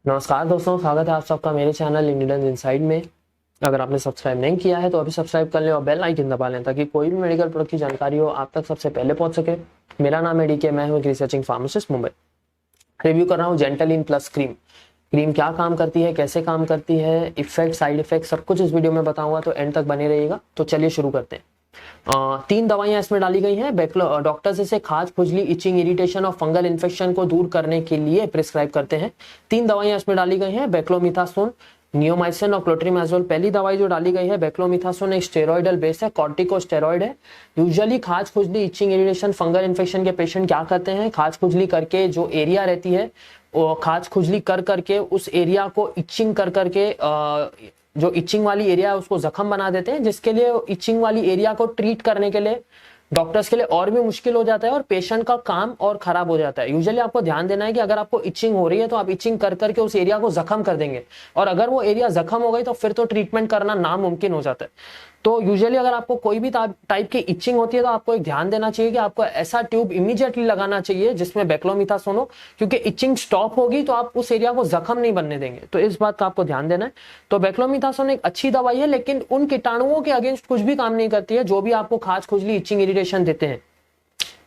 नमस्कार दोस्तों, स्वागत है आप सबका मेरे चैनल इंडियन इनसाइड में। अगर आपने सब्सक्राइब नहीं किया है तो अभी सब्सक्राइब कर लें और बेल आइकन दबा लें ताकि कोई भी मेडिकल प्रोडक्ट की जानकारी हो आप तक सबसे पहले पहुंच सके। मेरा नाम है डीके, मैं हूं रिसर्चिंग फार्मासिस्ट मुंबई। रिव्यू कर रहा हूं जेंटलिन प्लस क्रीम। क्रीम क्या काम करती है, कैसे काम करती है, इफेक्ट, साइड इफेक्ट सब कुछ इस वीडियो में बताऊंगा, तो एंड तक बने रहिएगा। तो चलिए शुरू करते हैं। 3 दवाइयां इसमें डाली गई हैं। डॉक्टर्स इसे खाज, खुजली, इचिंग, इरिटेशन और फंगल इन्फेक्शन को दूर करने के लिए प्रिस्क्राइब करते हैं। 3 दवाइयां इसमें डाली गई हैं, बेक्लोमिथासोन, नियोमाइसिन और क्लोट्रिमाजोल। पहली दवाई जो डाली गई है बेक्लोमिथासोन एक स्टेरॉइडल बेस है, कॉर्टिकोस्टेरॉइड है। यूजुअली खाज, खुजली, इचिंग, इरिटेशन, फंगल इन्फेक्शन के पेशेंट क्या करते हैं, खाज खुजली करके जो एरिया रहती है वो खाज खुजली कर करके उस एरिया को इचिंग कर करके जो इचिंग वाली एरिया है उसको जख्म बना देते हैं, जिसके लिए इचिंग वाली एरिया को ट्रीट करने के लिए डॉक्टर्स के लिए और भी मुश्किल हो जाता है और पेशेंट का काम और खराब हो जाता है। यूजुअली आपको ध्यान देना है कि अगर आपको इचिंग हो रही है तो आप इचिंग कर करके उस एरिया को जख्म कर देंगे, और अगर वो एरिया जख्म हो गई तो फिर तो ट्रीटमेंट करना नामुमकिन हो जाता है। तो यूजुअली अगर आपको कोई भी टाइप की इचिंग होती है तो आपको एक ध्यान देना चाहिए कि आपको ऐसा ट्यूब इमीडिएटली लगाना चाहिए जिसमें बेक्लोमिथासोन हो, क्योंकि इचिंग स्टॉप होगी तो आप उस एरिया को जख्म नहीं बनने देंगे। तो इस बात का आपको ध्यान देना है। तो बेक्लोमिथासोन एक अच्छी दवाई है, लेकिन उन कीटाणुओं के अगेंस्ट कुछ भी काम नहीं करती है जो भी आपको खाज, खुजली, इचिंग, इरिटेशन देते हैं।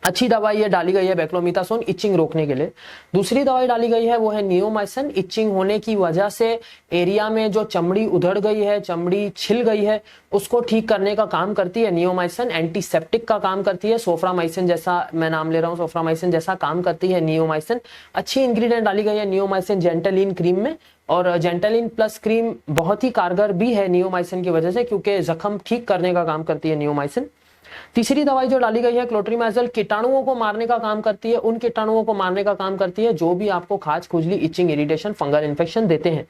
अच्छी दवाई ये डाली गई है बेक्लोमिथासोन इचिंग रोकने के लिए। दूसरी दवाई डाली गई है वो है नियोमाइसिन। इचिंग होने की वजह से एरिया में जो चमड़ी उधड़ गई है, चमड़ी छिल गई है, उसको ठीक करने का काम करती है नियोमाइसिन। एंटीसेप्टिक का काम करती है, सोफ्रामाइसिन जैसा, मैं नाम ले रहा हूँ, सोफ्रामाइसिन जैसा काम करती है नियोमाइसिन। अच्छी इंग्रेडिएंट डाली गई है नियोमाइसिन जेंटलिन क्रीम में, और जेंटलिन प्लस क्रीम बहुत ही कारगर भी है नियोमाइसिन की वजह से, क्योंकि जख्म ठीक करने का काम करती है नियोमाइसिन। तीसरी दवाई जो डाली गई है क्लोट्रिमाजोल, कीटाणुओं को मारने का काम करती है, उन कीटाणुओं को मारने का काम करती है जो भी आपको खाज, खुजली, इचिंग, इरिटेशन, फंगल इन्फेक्शन देते हैं।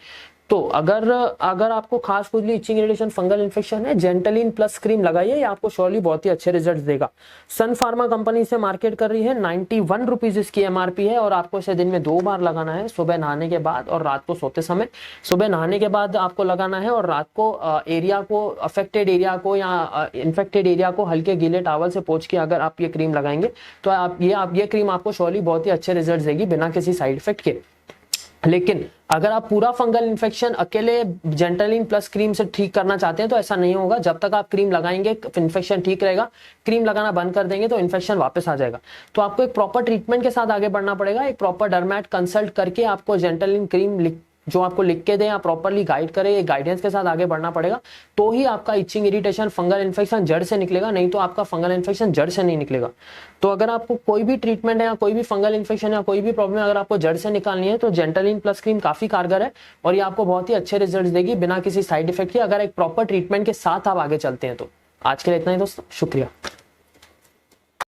तो अगर आपको खाज, खुजली, इचिंग, इरिटेशन, फंगल इन्फेक्शन है, जेंटलिन प्लस क्रीम लगाइए, ये आपको श्योरली बहुत ही अच्छे रिजल्ट देगा। सन फार्मा कंपनी से मार्केट कर रही है, 91 रुपीज इसकी एमआरपी है, और आपको इसे दिन में 2 बार लगाना है, सुबह नहाने के बाद और रात को सोते समय। सुबह नहाने के बाद आपको लगाना है और रात को एरिया को, अफेक्टेड एरिया को या इन्फेक्टेड एरिया को हल्के गीले टॉवल से पोंछ के अगर आप ये क्रीम लगाएंगे तो आप ये क्रीम आपको श्योरली बहुत ही अच्छे रिजल्ट देगी बिना किसी साइड इफेक्ट के। लेकिन अगर आप पूरा फंगल इन्फेक्शन अकेले जेंटलिन प्लस क्रीम से ठीक करना चाहते हैं तो ऐसा नहीं होगा। जब तक आप क्रीम लगाएंगे इन्फेक्शन ठीक रहेगा, क्रीम लगाना बंद कर देंगे तो इन्फेक्शन वापस आ जाएगा। तो आपको एक प्रॉपर ट्रीटमेंट के साथ आगे बढ़ना पड़ेगा। एक प्रॉपर डर्मेट कंसल्ट करके आपको जेंटलिन क्रीम जो आपको लिख के दे या प्रॉपरली गाइड करे, एक गाइडेंस के साथ आगे बढ़ना पड़ेगा, तो ही आपका इचिंग, इरिटेशन, फंगल इन्फेक्शन जड़ से निकलेगा, नहीं तो आपका फंगल इन्फेक्शन जड़ से नहीं निकलेगा। तो अगर आपको कोई भी ट्रीटमेंट है या कोई भी फंगल इन्फेक्शन या कोई भी प्रॉब्लम अगर आपको जड़ से निकालनी है तो जेंटलिन प्लस क्रीम काफी कारगर है और ये आपको बहुत ही अच्छे रिजल्ट देगी बिना किसी साइड इफेक्ट के, अगर एक प्रॉपर ट्रीटमेंट के साथ आप आगे चलते हैं तो। आज के लिए इतना ही दोस्तों, शुक्रिया।